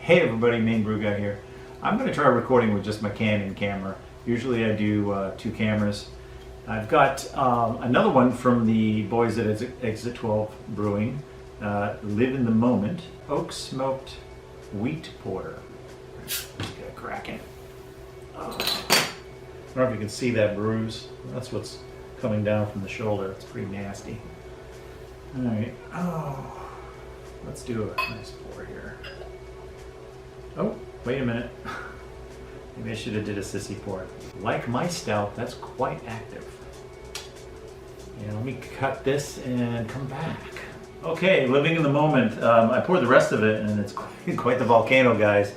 Hey everybody, Main Brew Guy here. I'm going to try recording with just my Canon camera. Usually I do two cameras. I've got another one from the boys at Exit 12 Brewing. Live in the Moment Oak Smoked Wheat Porter. Let's get it cracking. I don't know if you can see that bruise. That's what's coming down from the shoulder. It's pretty nasty. Alright. Oh, let's do a nice pour here. Oh, wait a minute. Maybe I should have did a sissy pour. Like my stout, that's quite active. Yeah, let me cut this and come back. Okay, living in the moment. I poured the rest of it, and it's quite the volcano, guys.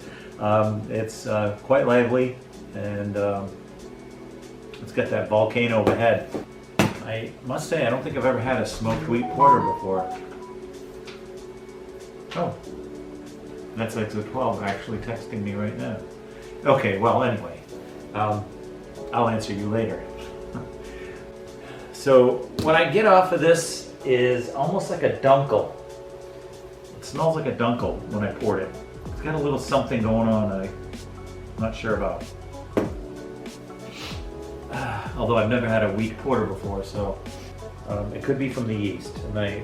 It's quite lively, and it's got that volcano overhead. I must say, I don't think I've ever had a smoked wheat porter before. Oh. That's Exit 12 actually texting me right now. Okay, well, anyway, I'll answer you later. So what I get off of this is almost like a dunkel. It smells like a dunkel when I poured it. It's got a little something going on I'm not sure about. Although I've never had a wheat porter before, so it could be from the yeast, and I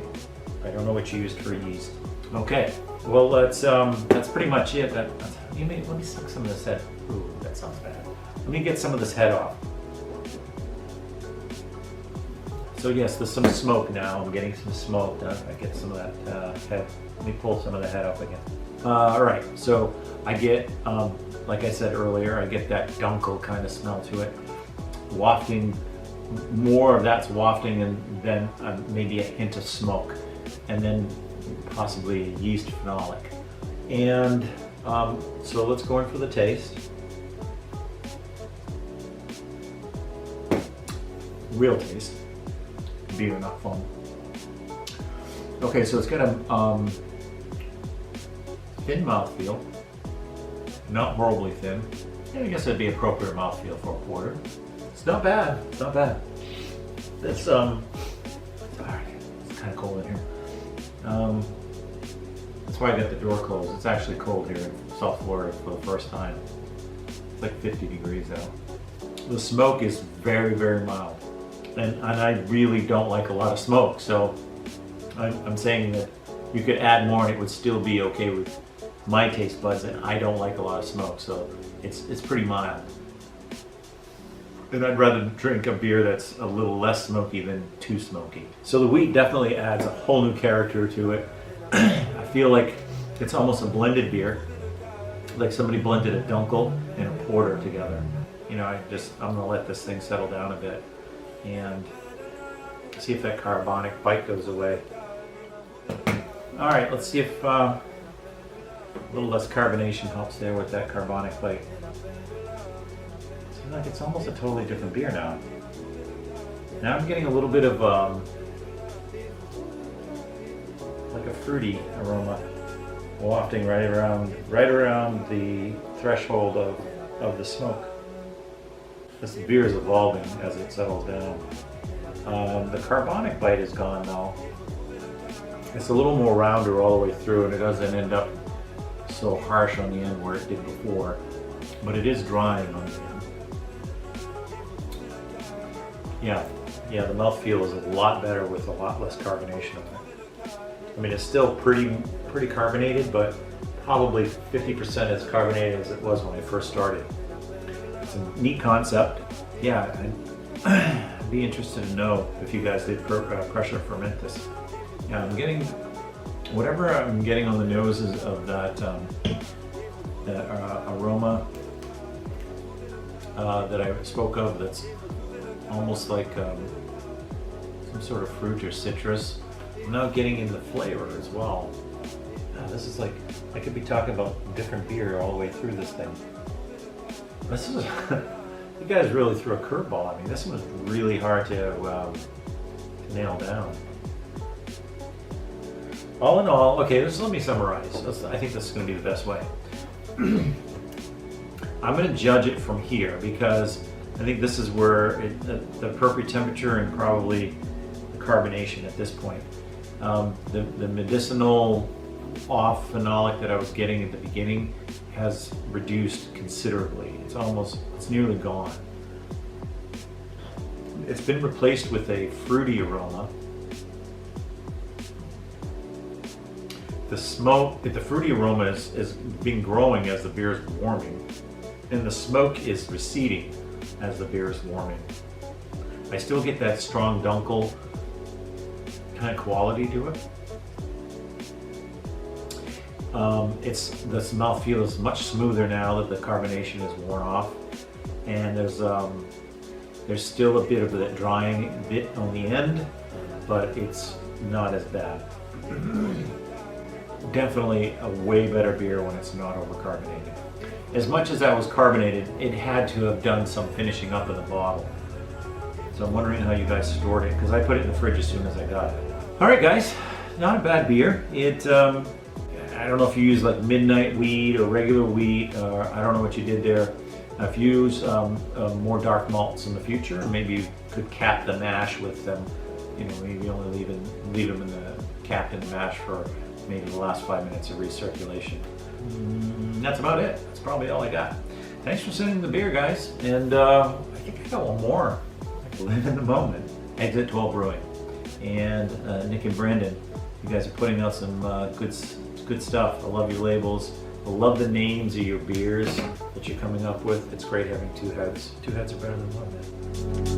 don't know what you used for yeast. Okay. Well, that's pretty much it. Let me suck some of this head. Ooh, that sounds bad. Let me get some of this head off. So yes, there's some smoke now. I'm getting some smoke. I get some of that head. Let me pull some of the head up again. All right. So I get, like I said earlier, I get that dunkel kind of smell to it. Wafting, more of that's wafting, and then maybe a hint of smoke, and then possibly yeast phenolic. And so let's go in for the taste. Real taste. Beer, not foam. Okay, so it's got a thin mouthfeel. Not horribly thin. Yeah, I guess that'd be appropriate mouthfeel for a porter. It's not bad. It's not bad. It's sorry, it's kind of cold in here. That's why I got the door closed. It's actually cold here in South Florida for the first time. It's like 50 degrees out. The smoke is very, very mild. And I really don't like a lot of smoke, so I'm saying that you could add more and it would still be okay with my taste buds, and I don't like a lot of smoke, so it's pretty mild. And I'd rather drink a beer that's a little less smoky than too smoky. So the wheat definitely adds a whole new character to it. I feel like it's almost a blended beer, like somebody blended a dunkel and a porter together. You know, I'm gonna let this thing settle down a bit and see if that carbonic bite goes away. All right, let's see if a little less carbonation helps there with that carbonic bite. Like it's almost a totally different beer now. Now I'm getting a little bit of like a fruity aroma wafting right around the threshold of the smoke. This beer is evolving as it settles down. The carbonic bite is gone now. It's a little more rounder all the way through, and it doesn't end up so harsh on the end where it did before, but it is drying on the end. Yeah, the mouthfeel is a lot better with a lot less carbonation on it. I mean, it's still pretty carbonated, but probably 50% as carbonated as it was when I first started. It's a neat concept. Yeah, I'd be interested to know if you guys did pressure ferment this. Yeah, I'm getting whatever I'm getting on the noses of that aroma that I spoke of. That's almost like some sort of fruit or citrus. I'm now getting in the flavor as well. This is like, I could be talking about different beer all the way through this thing. This is, you guys really threw a curveball at me. This was really hard to nail down. All in all, okay, let me summarize. I think this is going to be the best way. I'm going to judge it from here because I think this is where the appropriate temperature and probably the carbonation at this point. The medicinal off phenolic that I was getting at the beginning has reduced considerably. It's nearly gone. It's been replaced with a fruity aroma. The fruity aroma is been growing as the beer is warming, and the smoke is receding as the beer is warming. I still get that strong dunkel kind of quality to it. The mouthfeel is much smoother now that the carbonation is worn off, and there's still a bit of that drying bit on the end, but it's not as bad. Definitely a way better beer when it's not over-carbonated. As much as that was carbonated, it had to have done some finishing up in the bottle. So I'm wondering how you guys stored it, because I put it in the fridge as soon as I got it. All right, guys, not a bad beer. I don't know if you use like midnight wheat or regular wheat, or I don't know what you did there. If you use more dark malts in the future, maybe you could cap the mash with them. You know, maybe only leave them in the capped in the mash for maybe the last 5 minutes of recirculation. That's about it. That's probably all I got. Thanks for sending the beer, guys. And I think I got one more. I live in the moment. Exit 12 Brewing. And Nick and Brandon, you guys are putting out some good stuff. I love your labels. I love the names of your beers that you're coming up with. It's great having two heads. Two heads are better than one, man.